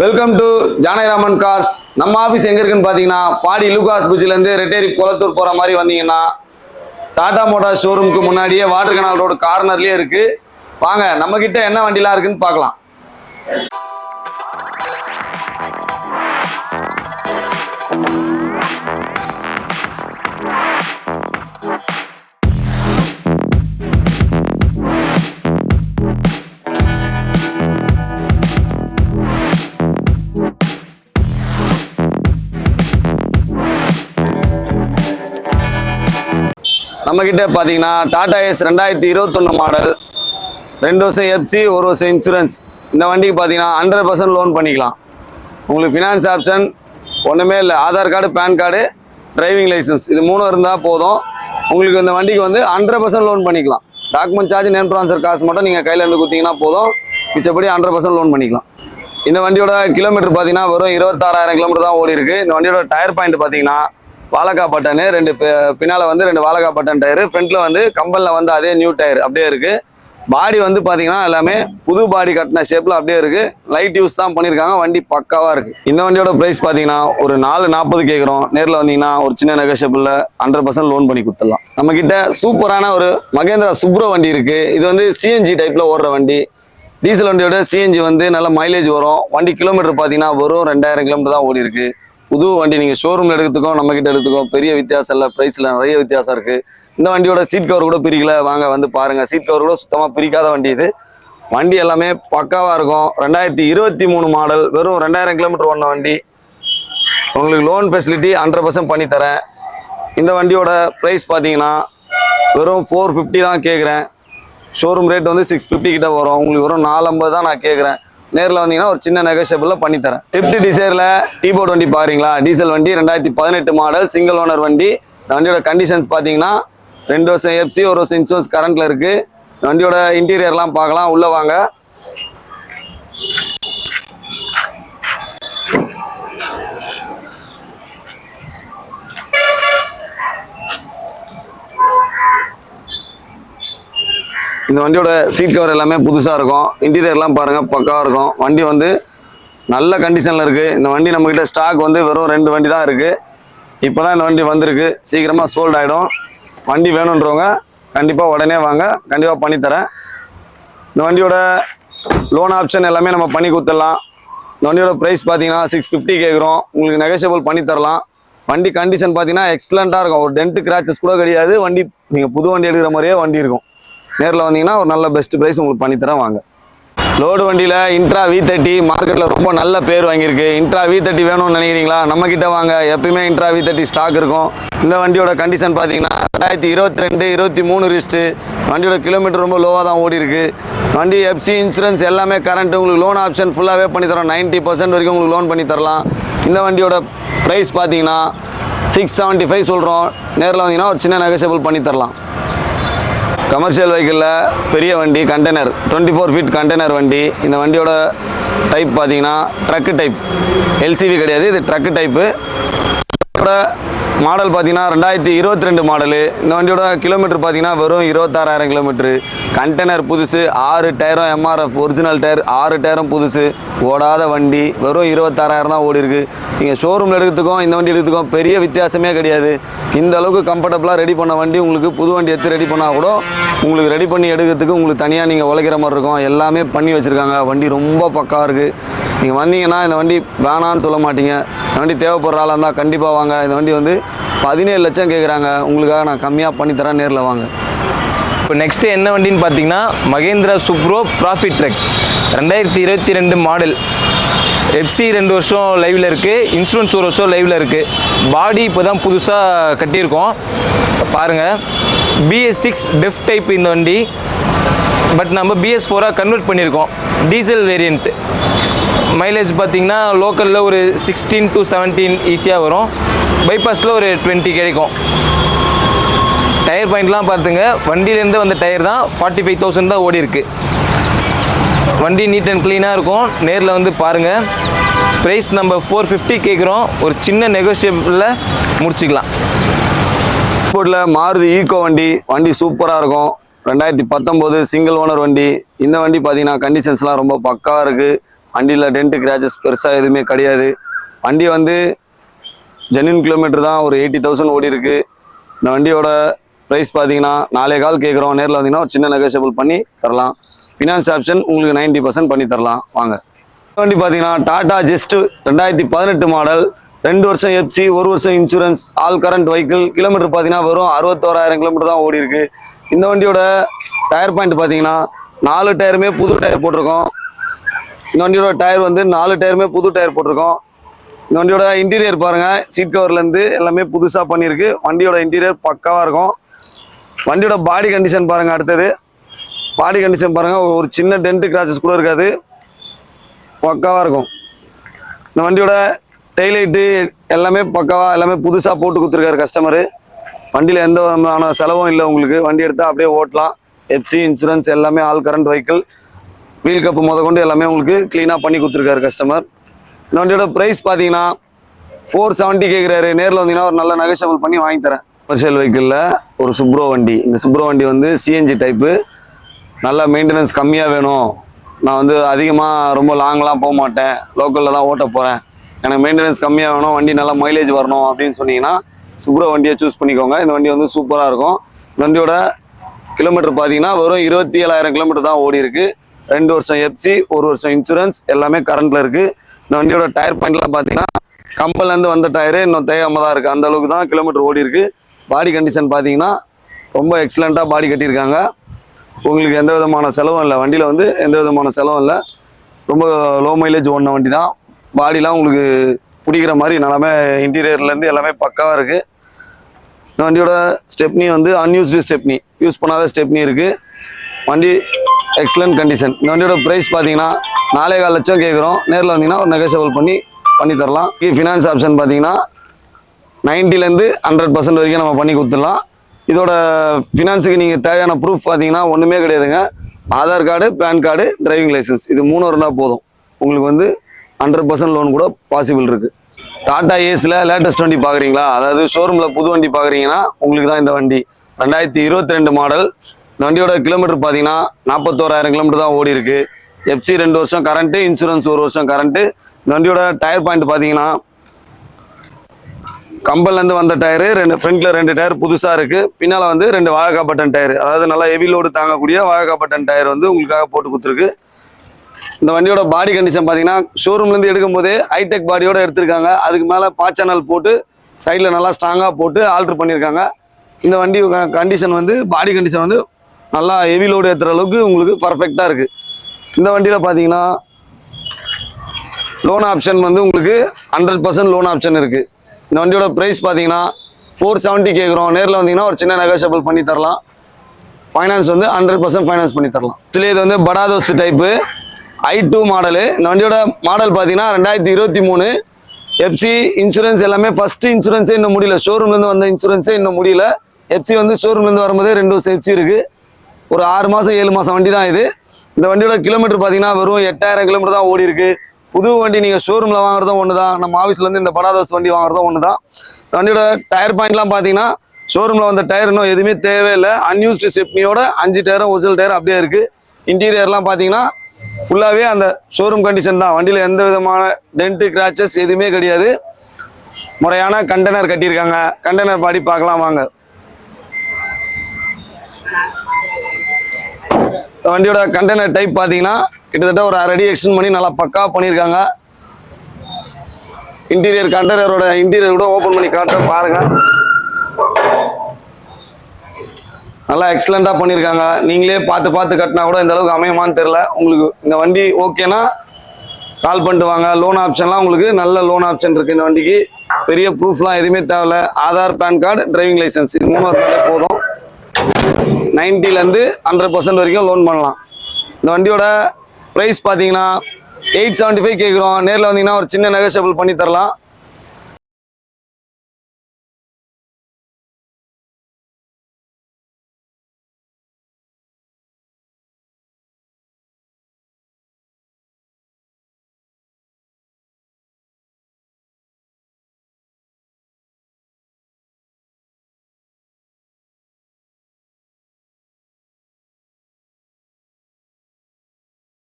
Welcome to Janakiraman cars. நம்ம office எங்கே இருக்குன்னு பார்த்தீங்கன்னா பாடி லூகாஸ் பிரிட்ஜிலேருந்து ரெட்டேரி குளத்தூர் போகிற மாதிரி வந்தீங்கன்னா டாடா மோட்டார்ஸ் ஷோரூமுக்கு முன்னாடியே வாட்டர் கனால் ரோடு கார்னர்லேயே இருக்குது. வாங்க நம்மக்கிட்ட என்ன வண்டிலாம் இருக்குன்னு பார்க்கலாம். நம்மக்கிட்ட பார்த்தீங்கன்னா டாடா ஏஸ் 2021 மாடல், 2 வருஷம் எஃப்சி, 1 வருஷம் இன்சூரன்ஸ். இந்த வண்டிக்கு பார்த்தீங்கன்னா 100% லோன் பண்ணிக்கலாம். உங்களுக்கு ஃபினான்ஸ் ஆப்ஷன் ஒன்றுமே இல்லை. Aadhaar card, PAN card, driving licence இது 3 இருந்தால் போதும். உங்களுக்கு இந்த வண்டிக்கு வந்து 100% லோன் பண்ணிக்கலாம். டாக்குமெண்ட் சார்ஜ், நேம் ட்ரான்ஸ்ஃபர் காசு மட்டும் நீங்கள் கையில் இருந்து கொடுத்தீங்கன்னா போதும். மிச்சப்படி 100% லோன் பண்ணிக்கலாம். இந்த வண்டியோட கிலோமீட்டர் பார்த்தீங்கன்னா வெறும் 26,000 கிலோமீட்டர் தான் ஓடி இருக்குது. இந்த வண்டியோட டயர் பாயிண்ட் பார்த்தீங்கன்னா வாலக்கா பட்டனு, 2 பின்னால் வந்து 2 வாலக்கா பட்டன் டயரு, ஃப்ரண்ட்டில் வந்து கம்பனில் வந்து அதே நியூ டயர் அப்படியே இருக்குது. பாடி வந்து பார்த்தீங்கன்னா எல்லாமே புது பாடி கட்டின ஷேப்பில் அப்படியே இருக்குது. லைட் யூஸ் தான் பண்ணியிருக்காங்க. வண்டி பக்காவாக இருக்குது. இந்த வண்டியோட ப்ரைஸ் பார்த்தீங்கன்னா ஒரு 440 கேட்குறோம். நேரில் வந்தீங்கன்னா ஒரு சின்ன நெகோஷியபிளில் 100% லோன் பண்ணி கொடுத்துடலாம். நம்மக்கிட்ட சூப்பரான ஒரு மகேந்திரா சுப்ரோ வண்டி இருக்குது. இது வந்து சிஎன்ஜி டைப்பில் ஓடுற வண்டி. டீசல் வண்டியோட சிஎன்ஜி வந்து நல்ல மைலேஜ் வரும். வண்டி கிலோமீட்டர் பார்த்தீங்கன்னா வெறும் 2000 கிலோமீட்டர் தான் ஓடி இருக்குது. புது வண்டி. நீங்கள் ஷோரூமில் எடுத்துக்கோம், நம்மக்கிட்ட எடுத்துக்கோம், பெரிய வித்தியாசம் இல்லை. ப்ரைஸில் நிறைய வித்தியாசம் இருக்குது. இந்த வண்டியோட சீட் கவர் கூட பிரிக்கல. வாங்க வந்து பாருங்கள். சீட் கவர் கூட சுத்தமாக பிரிக்காத வண்டி இது. வண்டி எல்லாமே பக்காவாக இருக்கும். 2023 மாடல், வெறும் 2000 கிலோமீட்டர் ஓடின வண்டி. உங்களுக்கு லோன் ஃபெசிலிட்டி 100% பண்ணித்தரேன். இந்த வண்டியோட ப்ரைஸ் பார்த்தீங்கன்னா வெறும் 450 தான் கேட்குறேன். ஷோரூம் ரேட் வந்து 650 கிட்ட வரும். உங்களுக்கு வெறும் 450 தான் நான் கேட்குறேன். நேரில் வந்தீங்கன்னா ஒரு சின்ன நெகோஷியபிளில் பண்ணித்தரேன். ஸ்விஃப்ட் டிசைரில் டீபோர்ட் வண்டி பாருங்களா. டீசல் வண்டி, 2018 மாடல், சிங்கிள் ஓனர் வண்டி. இந்த வண்டியோட கண்டிஷன்ஸ் பார்த்தீங்கன்னா 2 வருஷம் எஃப்சி, 1 வருஷம் இன்சூரன்ஸ் கரண்ட்டில் இருக்குது. இந்த வண்டியோட இன்டீரியர்லாம் பார்க்கலாம். உள்ளே வாங்க. இந்த வண்டியோட சீட் கவர் எல்லாமே புதுசாக இருக்கும். இன்டீரியர்லாம் பாருங்கள், பக்காவாக இருக்கும். வண்டி வந்து நல்ல கண்டிஷனில் இருக்குது. இந்த வண்டி நம்மக்கிட்ட ஸ்டாக் வந்து வெறும் 2 வண்டி தான் இருக்குது. இப்போ தான் இந்த வண்டி வந்திருக்கு. சீக்கிரமாக சோல்ட் ஆகிடும். வண்டி வேணுன்றவங்க கண்டிப்பாக உடனே வாங்க, கண்டிப்பாக பண்ணித்தரேன். இந்த வண்டியோட லோன் ஆப்ஷன் எல்லாமே நம்ம பண்ணி கொடுத்துடலாம். இந்த வண்டியோட ப்ரைஸ் பார்த்தீங்கன்னா 650 கேட்குறோம். உங்களுக்கு நெகோஷியபிள் பண்ணி தரலாம். வண்டி கண்டிஷன் பார்த்தீங்கன்னா எக்ஸலண்ட்டாக இருக்கும். ஒரு டென்ட் கிராச்சஸ் கூட கிடையாது. வண்டி நீங்கள் புது வண்டி எடுக்கிற மாதிரியே வண்டி இருக்கும். நேரில் வந்தீங்கன்னா ஒரு நல்ல பெஸ்ட் ப்ரைஸ் உங்களுக்கு பண்ணித்தரேன். வாங்க. லோடு வண்டியில் இன்ட்ரா V30 மார்க்கெட்டில் ரொம்ப நல்ல பேர் வாங்கியிருக்கு. இன்ட்ரா V30 வேணும்னு நினைக்கிறீங்களா? நம்மக்கிட்ட வாங்க. எப்பயுமே இன்ட்ரா V30 ஸ்டாக் இருக்கும். இந்த வண்டியோட கண்டிஷன் பார்த்தீங்கன்னா 2022, 23 ரிஸ்ட்டு. வண்டியோட கிலோமீட்டர் ரொம்ப லோவாக தான் ஓடி இருக்கு. வண்டி எஃப்சி, இன்சூரன்ஸ் எல்லாமே கரண்ட். உங்களுக்கு லோன் ஆப்ஷன் ஃபுல்லாகவே பண்ணித்தரோம். 90% வரைக்கும் உங்களுக்கு லோன் பண்ணி தரலாம். இந்த வண்டியோட ப்ரைஸ் பார்த்தீங்கன்னா 675 சொல்கிறோம். நேரில் வந்தீங்கன்னா ஒரு சின்ன நெகோஷியபிள் பண்ணி தரலாம். கமர்ஷியல் வெஹிக்கிளில் பெரிய வண்டி, கண்டெய்னர், 24 ஃபீட் கண்டெய்னர் வண்டி. இந்த வண்டியோட டைப் பார்த்தீங்கன்னா ட்ரக்கு டைப், எல்சிவி கிடையாது, இது ட்ரக்கு டைப்பு. மாடல் பார்த்தீங்கன்னா 2022 மாடலு. இந்த வண்டியோட கிலோமீட்டர் பார்த்தீங்கன்னா வெறும் 26,000 கிலோமீட்டரு. கண்டெய்னர் புதுசு, 6 டயரும் எம்ஆர்எஃப் ஒரிஜினல் டயர், 6 டயரும் புதுசு. ஓடாத வண்டி, வெறும் 26,000 தான் ஓடி இருக்கு. நீங்கள் ஷோரூமில் எடுத்துக்கோம், இந்த வண்டி எடுத்துக்கோம், பெரிய வித்தியாசமே கிடையாது. இந்த அளவுக்கு கம்ஃபர்டபுளாக ரெடி பண்ண வண்டி உங்களுக்கு புது வண்டி எடுத்து ரெடி பண்ணால் கூட உங்களுக்கு ரெடி பண்ணி எடுக்கிறதுக்கு உங்களுக்கு தனியாக நீங்கள் உழைக்கிற மாதிரி இருக்கும். எல்லாமே பண்ணி வச்சுருக்காங்க. வண்டி ரொம்ப பக்காவாக இருக்குது. நீங்கள் வந்தீங்கன்னா இந்த வண்டி வேணான்னு சொல்ல மாட்டீங்க. இந்த வண்டி தேவைப்படுற ஆளாக இருந்தால் கண்டிப்பாக வாங்க. இந்த வண்டி வந்து 17 லட்சம் கேட்குறாங்க. உங்களுக்காக நான் கம்மியாக பண்ணித்தரேன். நேரில் வாங்க. இப்போ நெக்ஸ்ட்டு என்ன வண்டின்னு பார்த்தீங்கன்னா Mahindra Supro profit truck, 2022 model. FC 2 வருஷம் லைவில் இருக்குது. இன்சூரன்ஸ் 1 வருஷம் லைவில் இருக்குது. பாடி இப்போ தான் புதுசாக கட்டியிருக்கோம். பாருங்கள், BS6 டெஃப் டைப் இந்த வண்டி. பட் நம்ம BS4 கன்வெர்ட் பண்ணியிருக்கோம். Diesel variant. மைலேஜ் பார்த்திங்கன்னா லோக்கலில் ஒரு 16 to 17 ஈஸியாக வரும். பைபாஸில் ஒரு 20 கிடைக்கும். டயர் பாயிண்ட்லாம் பார்த்துங்க, வண்டியிலேருந்து வந்த டயர் தான் 45,000 தான் ஓடி இருக்குது. வண்டி நீட் அண்ட் க்ளீனாக இருக்கும். நேரில் வந்து பாருங்கள். ப்ரைஸ் நம்ம 450 கேட்குறோம். ஒரு சின்ன நெகோஷியபிளில் முடிச்சுக்கலாம். ஸ்போர்ட்டில் மாருதி ஈக்கோ வண்டி சூப்பராக இருக்கும். 2019 சிங்கிள் ஓனர் வண்டி. இந்த வண்டி பார்த்தீங்கன்னா கண்டிஷன்ஸ்லாம் ரொம்ப பக்காவாக இருக்குது. வண்டியில் டென்ட்டு கிராச்சஸ் பெருசாக எதுவுமே கிடையாது. வண்டி வந்து ஜென்யூன் கிலோமீட்டர் தான், ஒரு 80,000 ஓடி இருக்கு. இந்த வண்டியோட ப்ரைஸ் பார்த்தீங்கன்னா 4.25 கேட்குறோம். நேரில் வந்தீங்கன்னா ஒரு சின்ன நெகோஷியபிள் பண்ணி தரலாம். ஃபினான்ஸ் ஆப்ஷன் உங்களுக்கு 90% பண்ணி தரலாம். வாங்க. இந்த வண்டி பார்த்தீங்கன்னா டாடா ஜெஸ்ட் 2018 மாடல், 2 வருஷம் எஃப்சி, 1 வருஷம் insurance, all current vehicle. Kilometre பார்த்தீங்கன்னா வெறும் 61,000 கிலோமீட்டர் தான் ஓடி இருக்கு. இந்த வண்டியோட டயர் பாயிண்ட் பார்த்தீங்கன்னா 4 டயருமே புது டயர் போட்டிருக்கோம். இந்த வண்டியோட டயர் வந்து 4 டயருமே புது டயர் போட்டிருக்கோம். இந்த வண்டியோட இன்டீரியர் பாருங்க, சீட் கவர்லேருந்து எல்லாமே புதுசாக பண்ணியிருக்கு. வண்டியோட இன்டீரியர் பக்காவாக இருக்கும். வண்டியோட பாடி கண்டிஷன் பாருங்க. அடுத்தது பாடி கண்டிஷன் பாருங்க, ஒரு சின்ன டென்ட் கிராச்சஸ் கூட இருக்காது, பக்காவாக இருக்கும். இந்த வண்டியோட டெய்லைட்டு எல்லாமே பக்காவாக, எல்லாமே புதுசாக போட்டு கொடுத்துருக்காரு கஸ்டமரு. வண்டியில் எந்த விதமான செலவும் இல்லை உங்களுக்கு. வண்டி எடுத்தால் அப்படியே ஓட்டலாம். எஃப்சி, இன்சூரன்ஸ் எல்லாமே all current vehicle. Wheel cup கொண்டு எல்லாமே உங்களுக்கு க்ளீனாக பண்ணி கொடுத்துருக்காரு கஸ்டமர். இந்த வண்டியோட ப்ரைஸ் பார்த்தீங்கன்னா 470 கேட்குறாரு. நேரில் வந்தீங்கன்னா ஒரு நல்ல நெகோஷியபிள் பண்ணி வாங்கி தரேன். கமர்ஷியல் வெஹிக்கிளில் ஒரு சுப்ரோ வண்டி. இந்த சுப்ரோ வண்டி வந்து சிஎன்ஜி டைப்பு, நல்ல மெயின்டெனன்ஸ் கம்மியாக வேணும், நான் வந்து அதிகமாக ரொம்ப லாங்லாம் போக மாட்டேன், லோக்கலில் தான் ஓட்ட போகிறேன், எனக்கு மெயின்டெனன்ஸ் கம்மியாக வேணும், வண்டி நல்லா மைலேஜ் வரணும் அப்படின்னு சொன்னீங்கன்னா சுப்ரோ வண்டியை சூஸ் பண்ணிக்கோங்க. இந்த வண்டி வந்து சூப்பராக இருக்கும். இந்த வண்டியோட கிலோமீட்டர் பார்த்தீங்கன்னா வெறும் 27,000 கிலோமீட்டர் தான் ஓடி இருக்கு. 2 வருஷம் எஃப்சி, 1 வருஷம் இன்சூரன்ஸ், எல்லாமே கரண்ட்ல இருக்கு. இந்த வண்டியோட டயர் பாயிண்ட்லாம் பார்த்தீங்கன்னா கம்பல்லேருந்து வந்த டயரு இன்னும் தேயாம தான் இருக்குது, அந்த அளவுக்கு தான் கிலோமீட்டர் ஓடி இருக்கு. பாடி கண்டிஷன் பார்த்தீங்கன்னா ரொம்ப எக்ஸலண்ட்டாக பாடி கட்டியிருக்காங்க. உங்களுக்கு எந்த விதமான செலவும் இல்லை, வண்டியில் வந்து எந்த விதமான செலவும் இல்லை. ரொம்ப லோ மைலேஜ் ஓடின வண்டி தான். பாடிலாம் உங்களுக்கு பிடிக்கிற மாதிரி நல்லாமே இன்டீரியர்லேருந்து எல்லாமே பக்காவாக இருக்குது. இந்த வண்டியோட ஸ்டெப்னி வந்து அன்யூஸ்டு ஸ்டெப்னி, யூஸ் பண்ணாத ஸ்டெப்னி இருக்குது. வண்டி எக்ஸலண்ட் கண்டிஷன். இந்த வண்டியோட ப்ரைஸ் பார்த்தீங்கன்னா 4.25 லட்சம் கேட்குறோம். நேரில் வந்தீங்கன்னா ஒரு நெகோஷியபிள் பண்ணி தரலாம். ஃபினான்ஸ் ஆப்ஷன் பார்த்தீங்கன்னா 90லேருந்து 100% வரைக்கும் நம்ம பண்ணி கொடுத்துடலாம். இதோட ஃபினான்ஸுக்கு நீங்கள் தேவையான ப்ரூஃப் பார்த்தீங்கன்னா ஒன்றுமே கிடையாதுங்க. Aadhaar card, PAN card, driving licence, இது 3 இருந்தால் போதும். உங்களுக்கு வந்து 100% லோன் கூட பாசிபிள் இருக்குது. டாடா ஏஸில் லேட்டஸ்ட் வண்டி பார்க்குறீங்களா, அதாவது ஷோரூமில் புது வண்டி பார்க்குறீங்கன்னா உங்களுக்கு தான் இந்த வண்டி. 2022 மாடல். இந்த வண்டியோட கிலோமீட்டர் பார்த்தீங்கன்னா 41,000 கிலோமீட்டர் தான் ஓடி இருக்கு. எஃப்சி 2 வருஷம் கரண்ட்டு, இன்சூரன்ஸ் 1 வருஷம் கரண்ட்டு. இந்த வண்டியோட டயர் பாயிண்ட் பார்த்தீங்கன்னா கம்பல்லேருந்து வந்த டயரு, ஃப்ரண்ட்ல 2 டயர் புதுசாக இருக்குது. பின்னால் வந்து 2 வாகக்கா பட்டன் டயர், அதாவது நல்லா ஹெவி லோடு தாங்கக்கூடிய வாகக்கா பட்டன் டயர் வந்து உங்களுக்காக போட்டு கொடுத்துருக்கு. இந்த வண்டியோட பாடி கண்டிஷன் பார்த்தீங்கன்னா ஷோரூம்லேருந்து எடுக்கும் போதே ஹைடெக் பாடியோட எடுத்திருக்காங்க. அதுக்கு மேலே பாச்சனல் போட்டு சைடில் நல்லா ஸ்ட்ராங்காக போட்டு ஆல்ட்ரு பண்ணியிருக்காங்க. இந்த வண்டி கண்டிஷன் வந்து பாடி கண்டிஷன் வந்து நல்லா ஹெவி லோடு ஏற்றுற அளவுக்கு உங்களுக்கு பர்ஃபெக்டாக இருக்குது. இந்த வண்டியில் பார்த்தீங்கன்னா லோன் ஆப்ஷன் வந்து உங்களுக்கு 100% லோன் ஆப்ஷன் இருக்குது. இந்த வண்டியோட ப்ரைஸ் பார்த்தீங்கன்னா 470 கேட்குறோம். நேரில் வந்தீங்கன்னா ஒரு சின்ன நெகோஷியபிள் பண்ணி தரலாம். ஃபைனான்ஸ் வந்து 100% ஃபைனான்ஸ் பண்ணி தரலாம். இதுலேயே இது வந்து படாதோஸ் டைப்பு i2 மாடலு. இந்த வண்டியோட மாடல் பார்த்தீங்கன்னா 2023. எஃப்சி, இன்சூரன்ஸ் எல்லாமே ஃபர்ஸ்ட் இன்சூரன்ஸே இன்னும் முடியல. ஷோரூம்லேருந்து வந்த இன்சூரன்ஸே இன்னும் முடியல. எஃப்சி வந்து ஷோரூம்லேருந்து வரும்போதே 2 வருஷம் எஃப்சி இருக்குது. ஒரு 6 மாதம் 7 மாதம் வண்டி தான் இது. இந்த வண்டியோட கிலோமீட்டர் பார்த்தீங்கன்னா வெறும் 8,000 கிலோமீட்டர் தான் ஓடி இருக்கு. புது வண்டி நீங்கள் ஷோரூமில் வாங்குறதும் ஒன்று தான், நம்ம ஆஃபீஸ்லேருந்து இந்த படாதோஸ் வண்டி வாங்குறதும் ஒன்று தான். இந்த வண்டியோட டயர் பாயிண்ட்லாம் பார்த்தீங்கன்னா ஷோரூமில் வந்த டயர் இன்னும் எதுவுமே தேவையில்லை. அன்யூஸ்டு ஸ்டெப்னியோட 5 டயரும் ஒரிஜினல் டயர் அப்படியே இருக்குது. இன்டீரியர்லாம் பார்த்தீங்கன்னா ஃபுல்லாகவே அந்த ஷோரூம் கண்டிஷன் தான். வண்டியில் எந்த விதமான டென்ட்டு கிராச்சஸ் எதுவுமே கிடையாது. முறையான கண்டெய்னர் கட்டியிருக்காங்க. கண்டெய்னர் பாடி பார்க்கலாம் வாங்க. வண்டியோட கண்டெய்னர் டைப் பார்த்தீங்கன்னா கிட்டத்தட்ட ஒரு 1/2 அடி எக்ஸ்டெண்ட் பண்ணி நல்லா பக்கா பண்ணியிருக்காங்க. இன்டீரியர் கண்டெய்னரோட இன்டீரியர் கூட ஓப்பன் பண்ணி காட்ட பாருங்க. நல்லா எக்ஸலண்ட்டாக பண்ணியிருக்காங்க. நீங்களே பார்த்து கட்டினா கூட இந்த அளவுக்கு அமையுமான்னு தெரில. உங்களுக்கு இந்த வண்டி ஓகேனா கால் பண்ணிட்டு வாங்க. லோன் ஆப்ஷன்லாம் உங்களுக்கு நல்ல லோன் ஆப்ஷன் இருக்குது. இந்த வண்டிக்கு பெரிய ப்ரூஃப்லாம் எதுவுமே தேவையில்ல. Aadhaar, PAN card, driving licence, இது 3 இருந்தாலே போதும். 90லேருந்து 100% வரைக்கும் லோன் பண்ணலாம். இந்த வண்டியோட ப்ரைஸ் பார்த்தீங்கன்னா 875 கேட்குறோம். நேரில் வந்தீங்கன்னா ஒரு சின்ன நெகோஷியபிள் பண்ணி தரலாம்.